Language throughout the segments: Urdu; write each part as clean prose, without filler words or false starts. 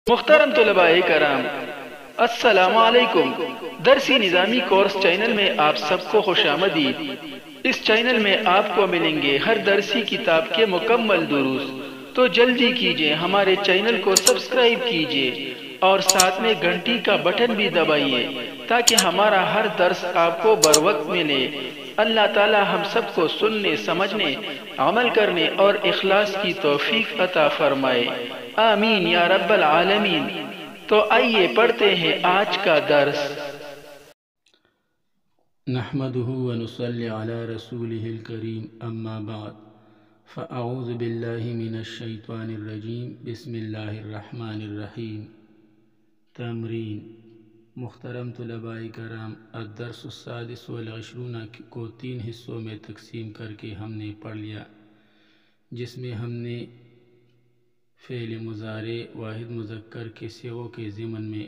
محترم طلباء کرام، السلام علیکم۔ درسی نظامی کورس چینل میں آپ سب کو خوش آمدید۔ اس چینل میں آپ کو ملیں گے ہر درسی کتاب کے مکمل دروس، تو جلدی کیجئے ہمارے چینل کو سبسکرائب کیجئے اور ساتھ میں گھنٹی کا بٹن بھی دبائیے تاکہ ہمارا ہر درس آپ کو بروقت ملے۔ اللہ تعالی ہم سب کو سننے، سمجھنے، عمل کرنے اور اخلاص کی توفیق عطا فرمائے، آمین یا رب العالمین۔ تو آئیے پڑھتے ہیں آج کا درس۔ نحمده ونصلي على رسوله الكريم، اما بعد فاعوذ باللہ من الشیطان الرجیم، بسم اللہ الرحمن الرحیم۔ تمرین۔ محترم طلباء کرام، الدرس السادس والعشرون کو 3 حصوں میں تقسیم کر کے ہم نے پڑھ لیا، جس میں ہم نے فعل مضارع واحد مذکر کے صیغوں کے ضمن میں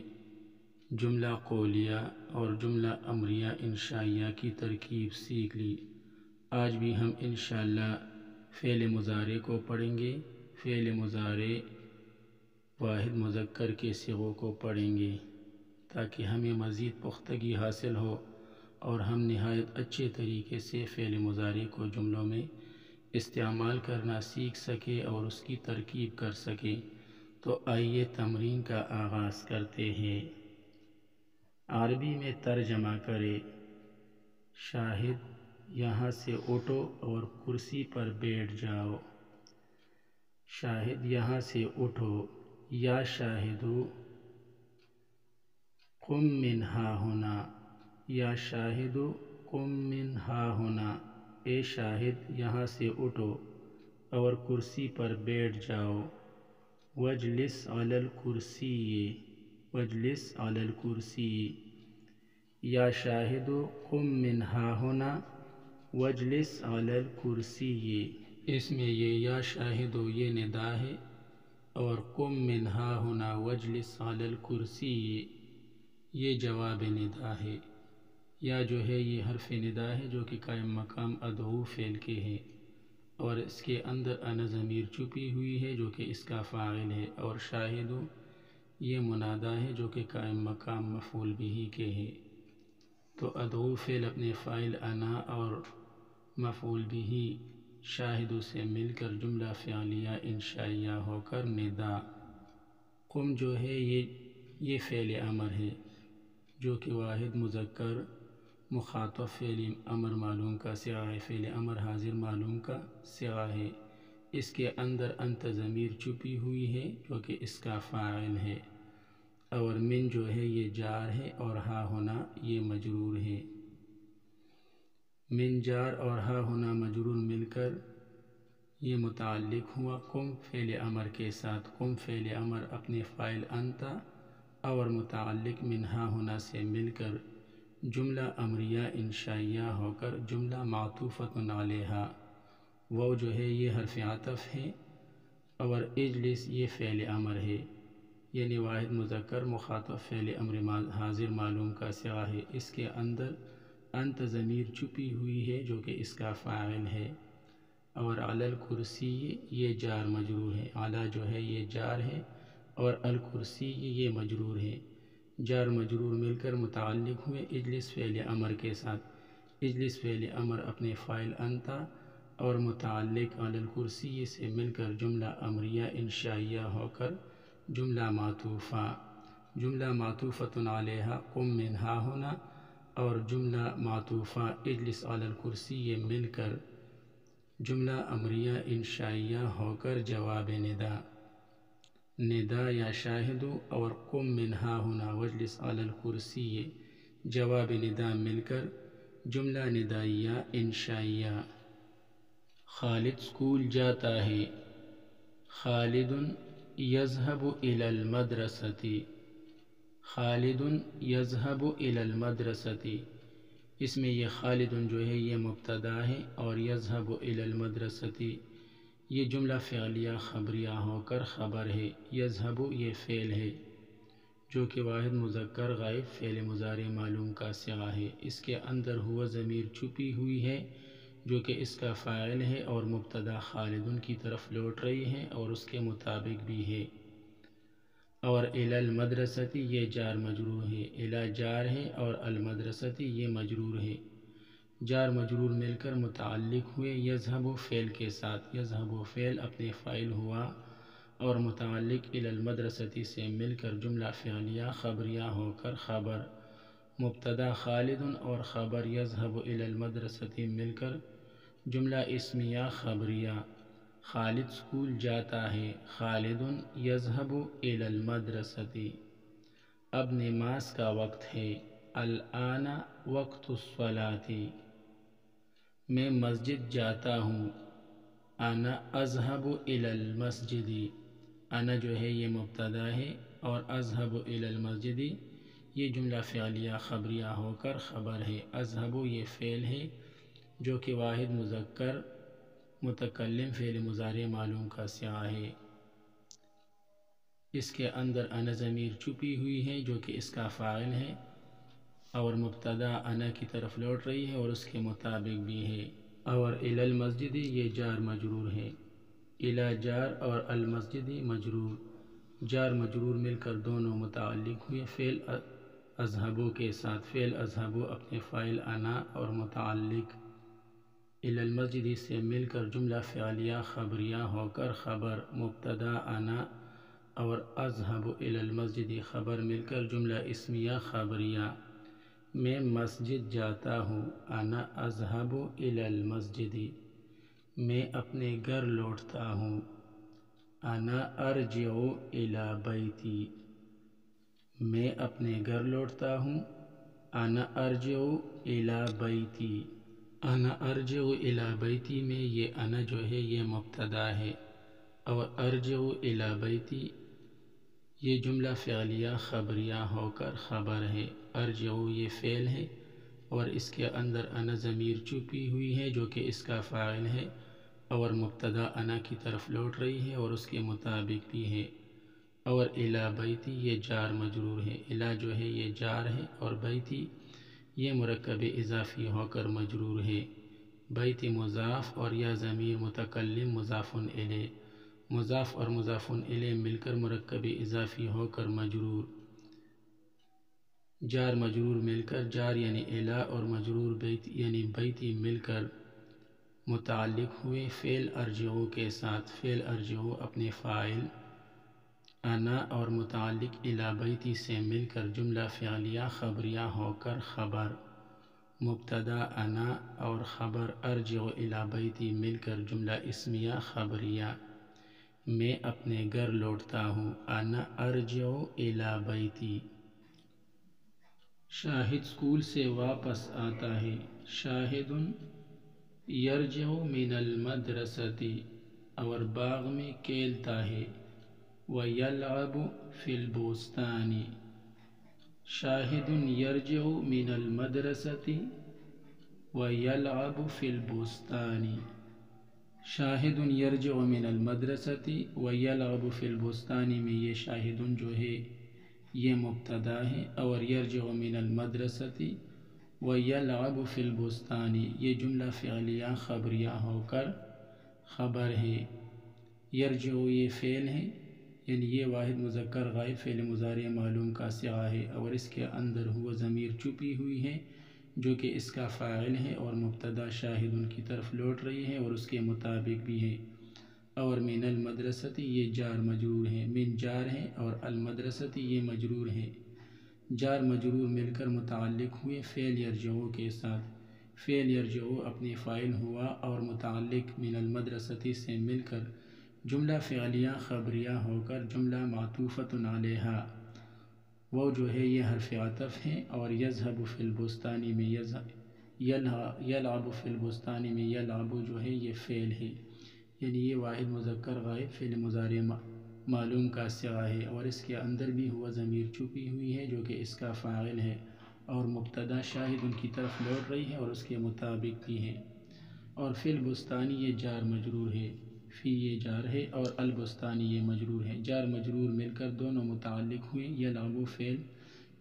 جملہ قولیہ اور جملہ امریہ انشائیہ کی ترکیب سیکھ لی۔ آج بھی ہم انشاءاللہ فعل مضارع کو پڑھیں گے۔ فعل مضارع واحد مذکر کے صیغوں کو پڑھیں گے تاکہ ہمیں مزید پختگی حاصل ہو اور ہم نہایت اچھے طریقے سے فعل مضارع کو جملوں میں استعمال کرنا سیکھ سکے اور اس کی ترکیب کر سکیں۔ تو آئیے تمرین کا آغاز کرتے ہیں۔ عربی میں ترجمہ کرے۔ شاہد، یہاں سے اٹھو اور کرسی پر بیٹھ جاؤ۔ شاہد، یہاں سے اٹھو۔ یا شاہدو قم من ہا ہونا۔ یا شاہدو قم من ہا ہونا۔ اے شاہد، یہاں سے اٹھو اور کرسی پر بیٹھ جاؤ۔ وجلس علی الکرسی۔ وجلس علی الکرسی۔ یا شاہد قم من ہا ہونا وجلس علی الکرسی۔ اس میں یہ یا شاہد یہ ندا ہے اور قم من ہا ہونا وجلس علی الکرسی یہ جواب ندا ہے۔ یا جو ہے یہ حرف ندا ہے جو کہ قائم مقام ادعو فعل کے ہے، اور اس کے اندر انا ضمیر چھپی ہوئی ہے جو کہ اس کا فاعل ہے، اور شاہد یہ منادا ہے جو کہ قائم مقام مفعول بہ کے ہے۔ تو ادعو فعل اپنے فاعل انا اور مفعول بہ شاہد سے مل کر جملہ فعلیہ انشائیہ ہو کر ندا۔ قم جو ہے یہ فعل امر ہے جو کہ واحد مذکر مخاطب فعل امر معلوم کا صیغہ ہے، فعل امر حاضر معلوم کا صیغہ ہے۔ اس کے اندر انت ضمیر چھپی ہوئی ہے جو کہ اس کا فاعل ہے، اور من جو ہے یہ جار ہے اور ہا ہونا یہ مجرور ہے۔ من جار اور ہا ہونا مجرور مل کر یہ متعلق ہوا قم فعل امر کے ساتھ۔ قم فعل امر اپنے فاعل انت اور متعلق من ہا ہونا سے مل کر جملہ امریہ انشائیہ ہو کر جملہ معطوفۃ علیہا۔ وہ جو ہے یہ حرف عطف ہے اور اجلس یہ فعل امر ہے، یعنی واحد مذکر مخاطب فعل امر حاضر معلوم کا صیغہ ہے۔ اس کے اندر انت ضمیر چھپی ہوئی ہے جو کہ اس کا فاعل ہے، اور علی الکرسی یہ جار مجرور ہے۔ علی جو ہے یہ جار ہے اور الکرسی یہ مجرور ہے۔ جار مجرور مل کر متعلق ہوئے اجلس فعل امر کے ساتھ۔ اجلس فعل امر اپنے فاعل انت اور متعلق علی الکرسی سے مل کر جملہ امریہ انشائیہ ہو کر جملہ معطوفہ۔ جملہ معطوفۃ علیہا قم من ہا ہونا اور جملہ معطوفہ اجلس علی الکرسی یہ مل کر جملہ امریہ انشائیہ ہو کر جواب ندا۔ ندا یا شاہد اور قم من ہا ہونا وجلس علی الکرسی جواب ندا مل کر جملہ ندائیہ انشائیہ۔ خالد اسکول جاتا ہے۔ خالد یذهب الی المدرسۃ۔ خالد یذهب الی المدرسۃ۔ اس میں یہ خالد جو ہے یہ مبتدا ہے اور یذهب الی المدرسۃ یہ جملہ فعلیہ خبریہ ہو کر خبر ہے۔ یذهب یہ فعل ہے جو کہ واحد مذکر غائب فعل مضارع معلوم کا صیغہ ہے۔ اس کے اندر ہوا ضمیر چھپی ہوئی ہے جو کہ اس کا فاعل ہے اور مبتدا خالد کی طرف لوٹ رہی ہے اور اس کے مطابق بھی ہے۔ اور الی المدرستی یہ جار مجرور ہے، الی جار ہے اور المدرستی یہ مجرور ہے۔ جار مجرور مل کر متعلق ہوئے یذہب فعل کے ساتھ، یذہب فعل اپنے فاعل ہوا اور متعلق الی المدرستی سے مل کر جملہ فعلیہ خبریہ ہو کر خبر، مبتدا خالد اور خبر یذہب الی المدرستی مل کر جملہ اسمیہ خبریہ، خالد اسکول جاتا ہے، خالد یذہب الی المدرستی۔ اب نماز کا وقت ہے، الآن وقت الصلاۃ، میں مسجد جاتا ہوں، انا اذهب الی المسجد، انا جو ہے یہ مبتدا ہے اور اذهب الی المسجد یہ جملہ فعلیہ خبریہ ہو کر خبر ہے۔ اذهب یہ فعل ہے جو کہ واحد مذکر متکلم فعل مضارع معلوم کا صیغہ ہے، اس کے اندر انا ضمیر چھپی ہوئی ہے جو کہ اس کا فاعل ہے اور مبتدا انا کی طرف لوٹ رہی ہے اور اس کے مطابق بھی ہے۔ اور الی المسجد یہ جار مجرور ہے، الی جار اور المسجد مجرور، جار مجرور مل کر دونوں متعلق ہوئے فعل اذهب کے ساتھ، فعل اذهب اپنے فاعل انا اور متعلق الی المسجد سے مل کر جملہ فعلیہ خبریہ ہو کر خبر، مبتدا انا اور اذهب الی المسجد خبر مل کر جملہ اسمیہ خبریہ، میں مسجد جاتا ہوں، انا اذهب الی المسجد، میں اپنے گھر لوٹتا ہوں، انا ارجع الی بیتی، میں اپنے گھر لوٹتا ہوں، انا ارجع الی بیتی۔ انا ارجع الی بیتی میں یہ انا جو ہے یہ مبتدا ہے اور ارجع الی بیتی یہ جملہ فعلیہ خبریہ ہو کر خبر ہے۔ ارجع یہ فعل ہے اور اس کے اندر انا ضمیر چھپی ہوئی ہے جو کہ اس کا فاعل ہے اور مبتدا انا کی طرف لوٹ رہی ہے اور اس کے مطابق بھی ہے۔ اور الی بیتی یہ جار مجرور ہے، الی جو ہے یہ جار ہے اور بیتی یہ مرکب اضافی ہو کر مجرور ہے، بیتی مضاف اور یا ضمیر متکلم مضاف الیہ، مضاف اور مضاف الیہ مل کر مرکب اضافی ہو کر مجرور، جار مجرور مل کر جار یعنی الی اور مجرور بیت یعنی بیتی مل کر متعلق ہوئے فعل ارجع کے ساتھ، فعل ارجع اپنے فاعل انا اور متعلق الی بیتی سے مل کر جملہ فعلیہ خبریہ ہو کر خبر، مبتدا انا اور خبر ارجع الی بیتی مل کر جملہ اسمیہ خبریہ، میں اپنے گھر لوٹتا ہوں، انا ارجع الی بیتی۔ شاہد اسکول سے واپس آتا ہے، شاہد یرجع من المدرسۃ، اور باغ میں کھیلتا ہے، ویلعب فی البستان، شاہد یرجع من المدرسۃ ویلعب فی البستان، شاہد یرجع من المدرسۃ ویلعب فی البستان میں یہ شاہد جو ہے یہ مبتدا ہے اور یرجع من المدرسۃ ویلعب فی البستان یہ جملہ فعلیہ خبریہ ہو کر خبر ہے۔ یرجع یہ فعل ہے یعنی یہ واحد مذکر غائب فعل مضارع معلوم کا صیغہ ہے اور اس کے اندر ہوا ضمیر چھپی ہوئی ہے جو کہ اس کا فاعل ہے اور مبتدا شاہد ان کی طرف لوٹ رہی ہے اور اس کے مطابق بھی ہے۔ اور من المدرسۃ یہ جار مجرور ہے، من جار ہے اور المدرسۃ یہ مجرور ہے، جار مجرور مل کر متعلق ہوئے فعل یرجع کے ساتھ، فعل یرجع اپنے فاعل ہوا اور متعلق من المدرسۃ سے مل کر جملہ فعلیہ خبریہ ہو کر جملہ معطوفۃ علیہا، وہ جو ہے یہ حرف عطف ہے اور یذہب فی البستان میں یلعب فی البستان میں یلعب جو ہے یہ فعل ہے یعنی یہ واحد مذکر غائب فعل مضارع معلوم کا صیغہ ہے اور اس کے اندر بھی ہوا ضمیر چھپی ہوئی ہے جو کہ اس کا فاعل ہے اور مبتدا شاہد ان کی طرف لوٹ رہی ہے اور اس کے مطابق بھی ہے۔ اور فی البستان یہ جار مجرور ہے، فی یہ جار ہے اور البستانی یہ مجرور ہے، جار مجرور مل کر دونوں متعلق ہوئے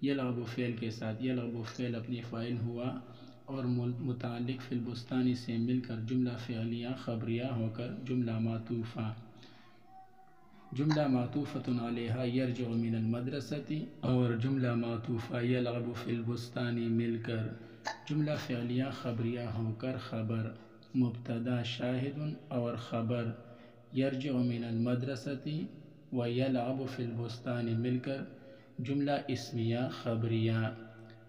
یلعب فعل کے ساتھ، یلعب فعل اپنے فاعل ہوا اور متعلق فی البستانی سے مل کر جملہ فعلیہ خبریہ ہو کر جملہ معطوفہ، جملہ معطوفۃ علیہا یرجع من المدرسۃ اور جملہ معطوفہ یلعب فی البستان مل کر جملہ فعلیہ خبریہ ہو کر خبر مبتدا شاہد اور خبر یرجع من المدرسۃ و یلعب فی البستان مل کر جملہ اسمیہ خبریہ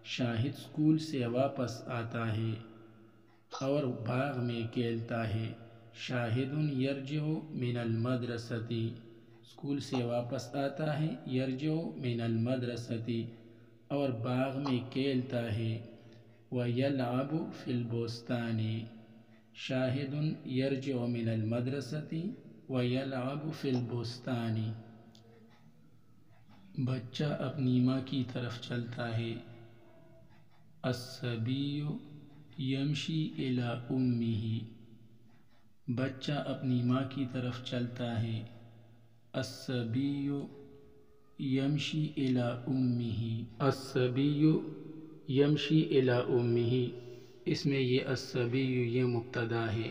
شاہد اسکول سے واپس آتا ہے اور باغ میں کھیلتا ہے شاہد یرجع من المدرسۃ اسکول سے واپس آتا ہے یرجع من المدرسۃ اور باغ میں کھیلتا ہے ویلعب فی البستان شاہد یرجع من المدرسۃ ویلعب فی البستان بچہ اپنی ماں کی طرف چلتا ہے الصبی یمشی الی امہ بچہ اپنی ماں کی طرف چلتا ہے الصبی یمشی الی امہ الصبی یمشی الی امہ اس میں یہ الصبی یہ مبتدا ہے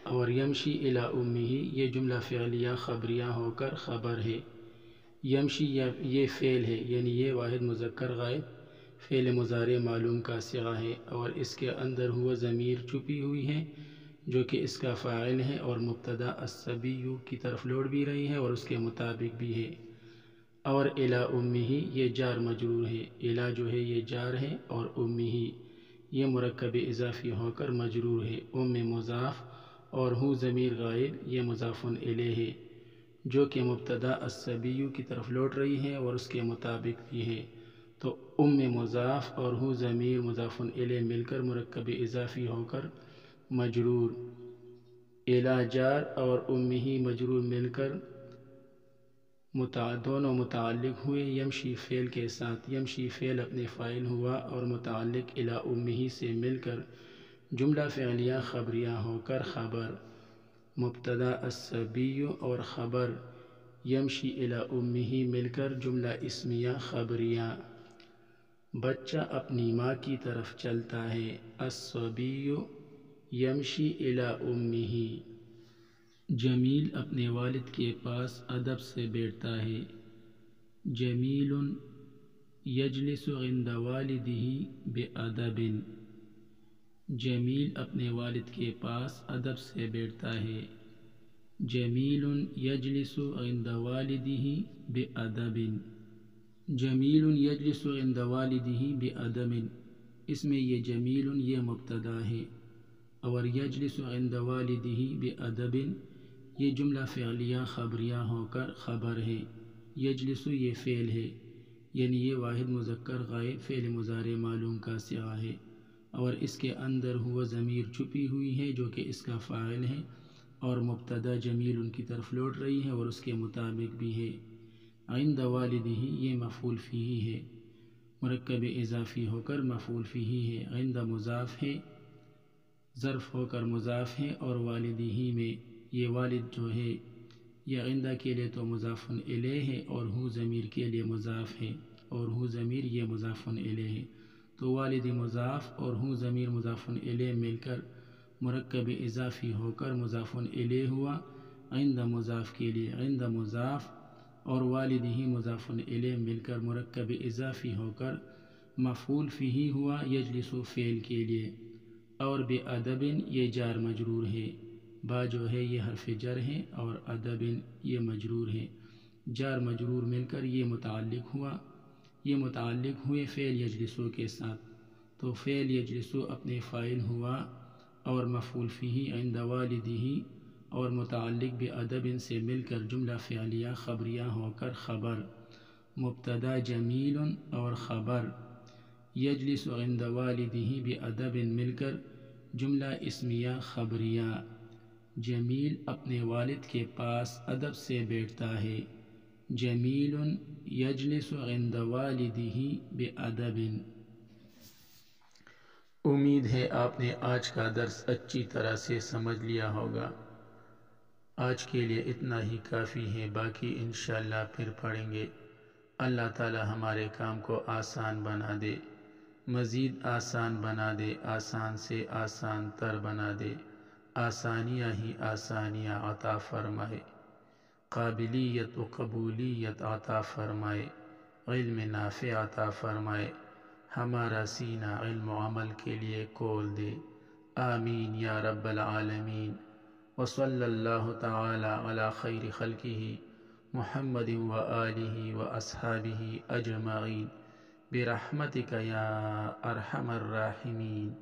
اور یمشی الی امہ یہ جملہ فعلیہ خبریہ ہو کر خبر ہے یمشی یہ فعل ہے یعنی یہ واحد مذکر غائب فعل مضارع معلوم کا صیغہ ہے اور اس کے اندر ہوا ضمیر چھپی ہوئی ہے جو کہ اس کا فاعل ہے اور مبتدا الصبی کی طرف لوٹ بھی رہی ہے اور اس کے مطابق بھی ہے اور الی امہ یہ جار مجرور ہے الی جو ہے یہ جار ہے اور امہ یہ مرکب اضافی ہو کر مجرور ہے مضاف اور ہو ضمیر غائب یہ مضاف الیہ ہے جو کہ مبتدا الصبی کی طرف لوٹ رہی ہے اور اس کے مطابق بھی ہے تو مضاف اور ہو ضمیر مضاف الیہ مل کر مرکب اضافی ہو کر مجرور الی جار اور امہ مجرور مل کر دونوں متعلق ہوئے یمشی فعل کے ساتھ یمشی فعل اپنے فاعل ہوا اور متعلق الی امہ سے مل کر جملہ فعلیہ خبریہ ہو کر خبر مبتدا الصبی اور خبر یمشی الی امہ مل کر جملہ اسمیہ خبریہ بچہ اپنی ماں کی طرف چلتا ہے الصبی یمشی الی امہ جمیل اپنے والد کے پاس ادب سے بیٹھتا ہے جمیل یجلس عند والدہ بادب جمیل اپنے والد کے پاس ادب سے بیٹھتا ہے جمیل یجلس عند والدہ بادب جمیل یجلس عند والدہ بادب اس میں یہ جمیل یہ مبتدا ہے اور یجلس عند والدہ بادب یہ جملہ فعلیہ خبریہ ہو کر خبر ہے یجلس یہ فعل ہے یعنی یہ واحد مذکر غائب فعل مضارع معلوم کا صیغہ ہے اور اس کے اندر ہوا ضمیر چھپی ہوئی ہے جو کہ اس کا فاعل ہے اور مبتدا جمیل ان کی طرف لوٹ رہی ہے اور اس کے مطابق بھی ہے عند والدہ یہ مفعول فیہ ہے مرکب اضافی ہو کر مفعول فیہ ہے عند مضاف ہے ظرف ہو کر مضاف ہے اور والدہ میں یہ والد جو ہے یہ عندہ کے لیے تو مضاف الیہ ہے اور ہو ضمیر کے لیے مضاف ہے اور ہو ضمیر یہ مضاف الیہ ہے تو والد مضاف اور ہو ضمیر مضاف الیہ مل کر مرکب اضافی ہو کر مضاف الیہ ہوا عند مضاف کے لیے عند مضاف اور والدہ مضاف الیہ مل کر مرکب اضافی ہو کر مفعول فیہ ہوا یجلس فعل کے لیے اور بادب یہ جار مجرور ہے با جو ہے یہ حرف جر ہے اور ادب یہ مجرور ہے جار مجرور مل کر یہ متعلق ہوا یہ متعلق ہوئے فعل یجلسو کے ساتھ تو فعل یجلسو اپنے فاعل ہوا اور مفعول فیہ عند والدہ اور متعلق بادب سے مل کر جملہ فعلیہ خبریہ ہو کر خبر مبتدا جمیل اور خبر یجلس عند والدہ بادب مل کر جملہ اسمیہ خبریہ جمیل اپنے والد کے پاس ادب سے بیٹھتا ہے جمیل یجلس عند والدہ بادب امید ہے آپ نے آج کا درس اچھی طرح سے سمجھ لیا ہوگا آج کے لیے اتنا ہی کافی ہے باقی انشاءاللہ پھر پڑھیں گے اللہ تعالی ہمارے کام کو آسان بنا دے مزید آسان بنا دے آسان سے آسان تر بنا دے آسانیاں ہی آسانیاں عطا فرمائے قابلیت و قبولیت عطا فرمائے، علم نافع عطا فرمائے، ہمارا سینہ علم و عمل کے لیے کھول دے، آمین یا رب العالمین۔ وصلی اللہ تعالی علی خیر خلقہ محمد و آلہ و اصحابہ اجمعین برحمتک یا ارحم الراحمین۔